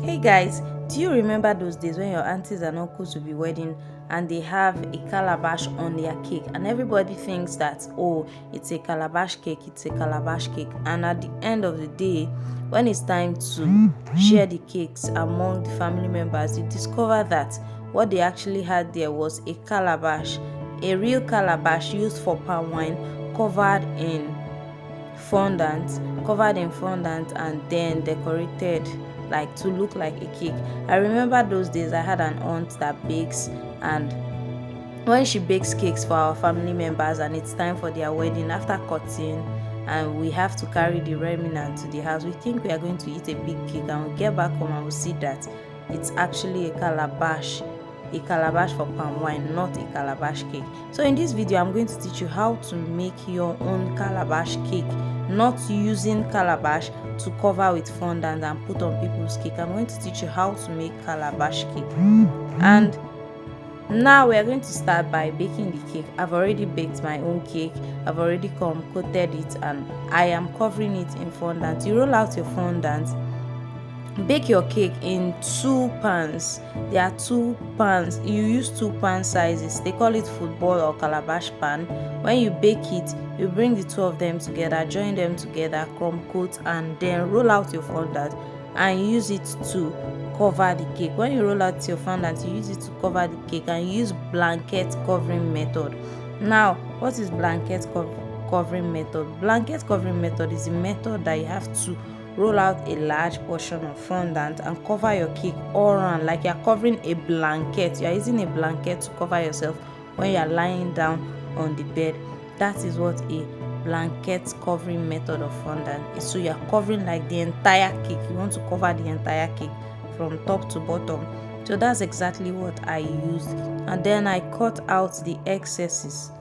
Hey guys, do you remember those days when your aunties and uncles will be wedding and they have a calabash on their cake and everybody thinks that, oh, it's a calabash cake, it's a calabash cake, and at the end of the day, when it's time to share the cakes among the family members, you discover that what they actually had there was a calabash, a real calabash used for palm wine, covered in fondant and then decorated like to look like a cake. I remember those days. I had an aunt that bakes, and when she bakes cakes for our family members and it's time for their wedding, after cutting and we have to carry the remnant to the house, we think we are going to eat a big cake, and we get back home and we see that it's actually a calabash for palm wine, not a calabash cake. So in this video I'm going to teach you how to make your own calabash cake, not using calabash to cover with fondant and put on people's cake. I'm going to teach you how to make calabash cake. And now we are going to start by baking the cake. I've already baked my own cake. I've already coated it and I am covering it in fondant. You roll out your fondant. Bake your cake in 2 pans. There are 2 pans. You use 2 pan sizes. They call it football or calabash pan. When you bake it, you bring the two of them together, join them together, crumb coat, and then roll out your fondant and use it to cover the cake. When you roll out your fondant, you use it to cover the cake and use blanket covering method. Now, what is blanket covering method? Blanket covering method is a method that you have to roll out a large portion of fondant and cover your cake all around like you're covering a blanket. You're using a blanket to cover yourself when you're lying down on the bed. That is what a blanket covering method of fondant is. So you're covering like the entire cake. You want to cover the entire cake from top to bottom. So that's exactly what I used, and then I cut out the excesses.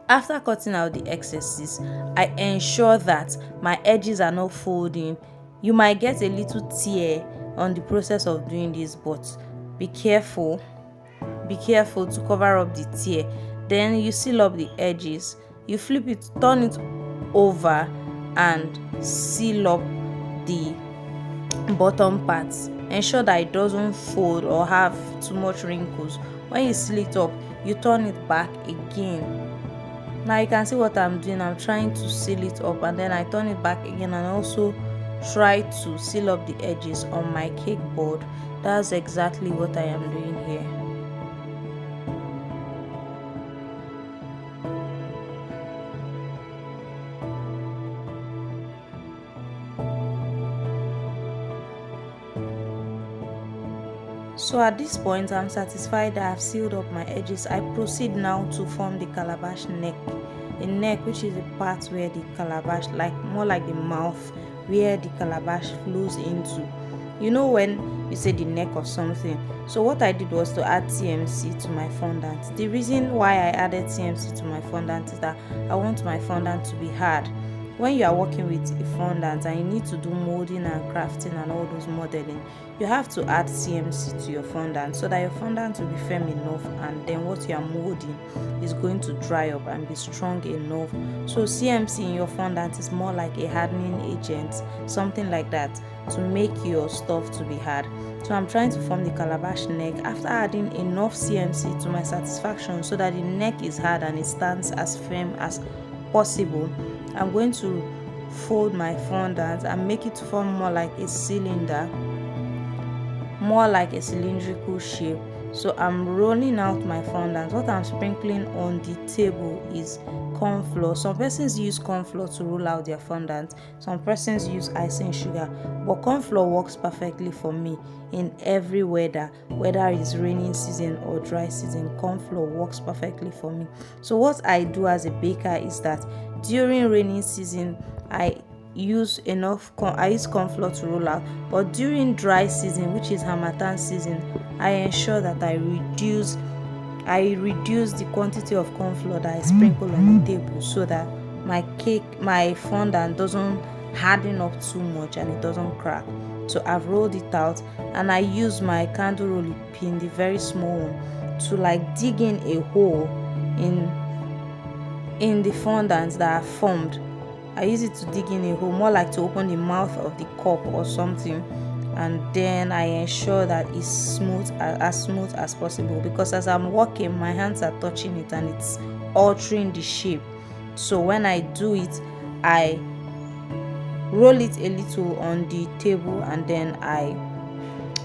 After cutting out the excesses, I ensure that my edges are not folding. You might get a little tear on the process of doing this, but be careful to cover up the tear. Then you seal up the edges. You flip it, turn it over and seal up the bottom parts. Ensure that it doesn't fold or have too much wrinkles. When you seal it up, you turn it back again. Now you can see what I'm doing. I'm trying to seal it up and then I turn it back again and also try to seal up the edges on my cake board. That's exactly what I am doing here. So at this point, I'm satisfied that I've sealed up my edges. I proceed now to form the calabash neck. The neck, which is the part where the calabash, like more like the mouth, where the calabash flows into. You know when you say the neck of something. So what I did was to add TMC to my fondant. The reason why I added TMC to my fondant is that I want my fondant to be hard. When you are working with a fondant and you need to do molding and crafting and all those modeling, you have to add CMC to your fondant so that your fondant will be firm enough, and then what you are molding is going to dry up and be strong enough. So CMC in your fondant is more like a hardening agent, something like that, to make your stuff to be hard. So I'm trying to form the calabash neck after adding enough CMC to my satisfaction so that the neck is hard and it stands as firm as possible. I'm going to fold my fondant and make it form more like a cylinder, more like a cylindrical shape. So I'm rolling out my fondant. What I'm sprinkling on the table is corn flour. Some persons use corn flour to roll out their fondant. Some persons use icing sugar, but corn flour works perfectly for me in every weather, whether it's raining season or dry season. Corn flour works perfectly for me. So what I do as a baker is that during rainy season, I use corn flour to roll out, but during dry season, which is harmattan season, I ensure that I reduce the quantity of corn flour that I sprinkle on the table so that my fondant doesn't harden up too much and it doesn't crack. So I've rolled it out and I use my candle roller pin, the very small one, to like dig in a hole in the fondant that I formed. I use it to dig in a hole, more like to open the mouth of the cup or something. and then I ensure that it's smooth as possible, because as I'm working my hands are touching it and it's altering the shape. So when I do it, I roll it a little on the table and then I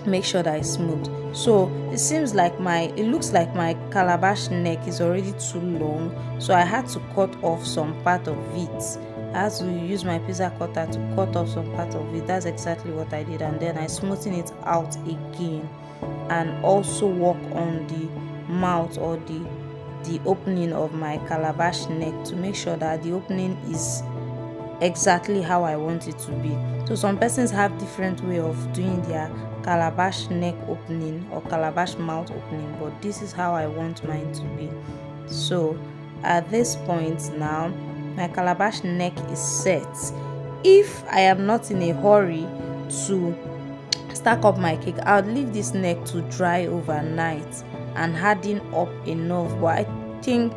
make sure that it's smooth. So it looks like my calabash neck is already too long, so I had to cut off some part of it. I had to use my pizza cutter to cut off some part of it. That's exactly what I did, and then I smoothen it out again, and also work on the mouth or the opening of my calabash neck to make sure that the opening is exactly how I want it to be. So some persons have different way of doing their calabash neck opening or calabash mouth opening, but this is how I want mine to be. So at this point now, my calabash neck is set. If I am not in a hurry to stack up my cake, I'll leave this neck to dry overnight and harden up enough, but I think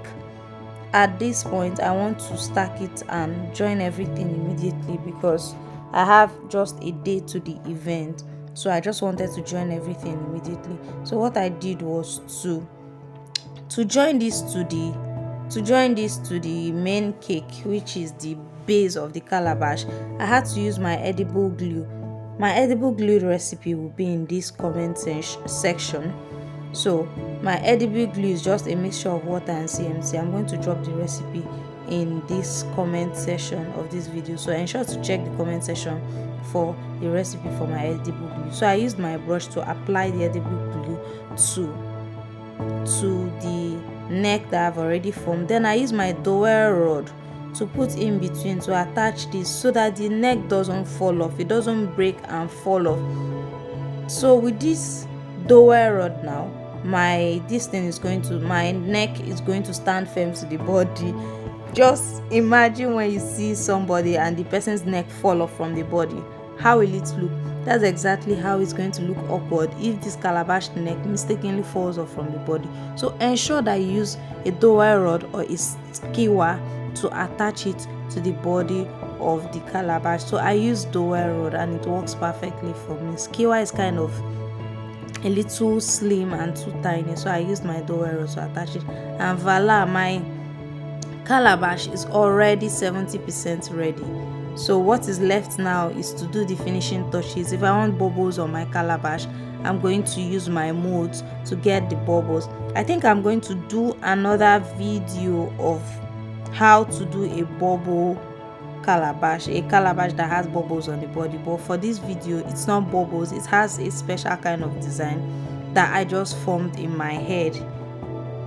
at this point I want to stack it and join everything immediately, because I have just a day to the event, so I just wanted to join everything immediately. So what I did was to join this to the main cake, which is the base of the calabash. I had to use my edible glue. My edible glue recipe will be in this comment section. So my edible glue is just a mixture of water and CMC. I'm going to drop the recipe in this comment section of this video, so ensure to check the comment section for the recipe for my edible glue. So I used my brush to apply the edible glue to the neck that I've already formed. Then I use my dowel rod to put in between to attach this so that the neck doesn't fall off, it doesn't break and fall off. So with this dowel rod now, my neck is going to stand firm to the body. Just imagine when you see somebody and the person's neck fall off from the body, how will it look? That's exactly how it's going to look awkward if this calabash neck mistakenly falls off from the body. So ensure that you use a dowel rod or a skewer to attach it to the body of the calabash. So I use dowel rod and it works perfectly for me. Skewer is kind of a little slim and too tiny, so I used my dowel rod to attach it, and voila, my calabash is already 70% ready. So what is left now is to do the finishing touches. If I want bubbles on my calabash, I'm going to use my molds to get the bubbles. I think I'm going to do another video of how to do a bubble calabash, a calabash that has bubbles on the body, but for this video it's not bubbles, it has a special kind of design that I just formed in my head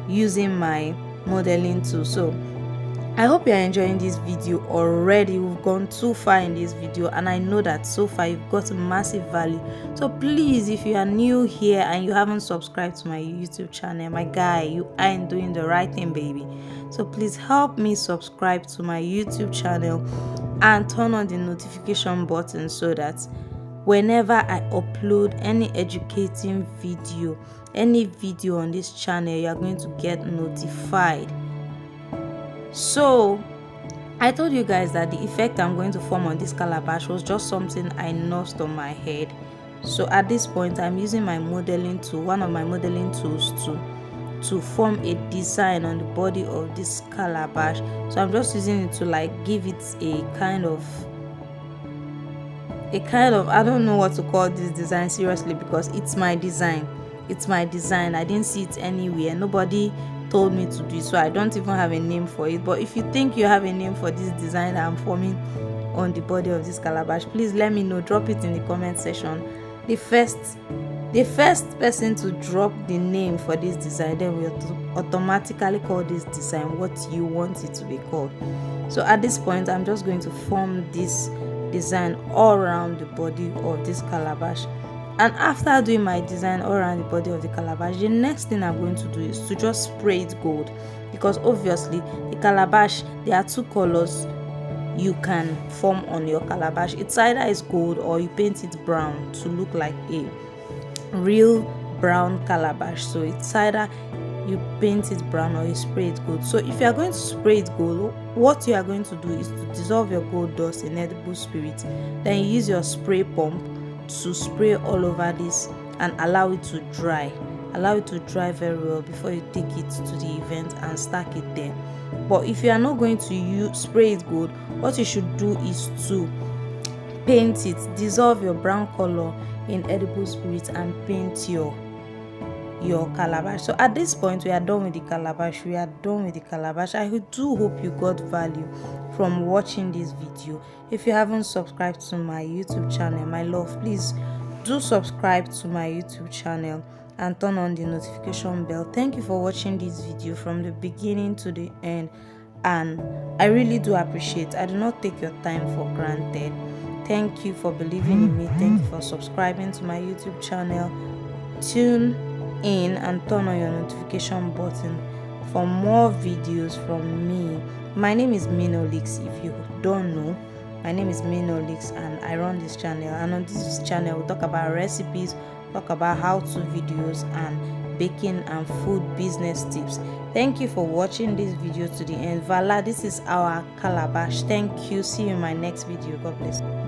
using my modeling tool. So I hope you're enjoying this video already. We've gone too far in this video and I know that so far you've got massive value. So please, if you are new here and you haven't subscribed to my YouTube channel, my guy, you ain't doing the right thing, baby. So please help me subscribe to my YouTube channel and turn on the notification button so that whenever I upload any educating video, any video on this channel, you are going to get notified. So I told you guys that the effect I'm going to form on this calabash was just something I nursed on my head. So at this point I'm using my modeling tool, one of my modeling tools, to form a design on the body of this calabash. So I'm just using it to like give it a kind of I don't know what to call this design seriously, because it's my design. I didn't see it anywhere, nobody told me to do it, so I don't even have a name for it. But if you think you have a name for this design that I'm forming on the body of this calabash, please let me know, drop it in the comment section. The first person to drop the name for this design, then we'll automatically call this design what you want it to be called. So at this point I'm just going to form this design all around the body of this calabash. And after doing my design all around the body of the calabash, the next thing I'm going to do is to just spray it gold, because obviously the calabash, there are two colors you can form on your calabash. It's either is gold or you paint it brown to look like a real brown calabash. So it's either you paint it brown or you spray it gold. So if you are going to spray it gold, what you are going to do is to dissolve your gold dust in edible spirit. Then you use your spray pump to spray all over this and allow it to dry. Allow it to dry very well before you take it to the event and stack it there. But if you are not going to spray it good, what you should do is to paint it. Dissolve your brown color in edible spirits and paint your calabash. So at this point, we are done with the calabash. I do hope you got value from watching this video. If you haven't subscribed to my YouTube channel, my love, please do subscribe to my YouTube channel and turn on the notification bell. Thank you for watching this video from the beginning to the end, and I really do appreciate. I do not take your time for granted. Thank you for believing in me. Thank you for subscribing to my YouTube channel. Tune in and turn on your notification button for more videos from me. My name is Minolix. If you don't know, my name is Minolix and I run this channel. And on this channel, we talk about recipes, talk about how-to videos, and baking and food business tips. Thank you for watching this video to the end. Voila, this is our calabash. Thank you. See you in my next video. God bless.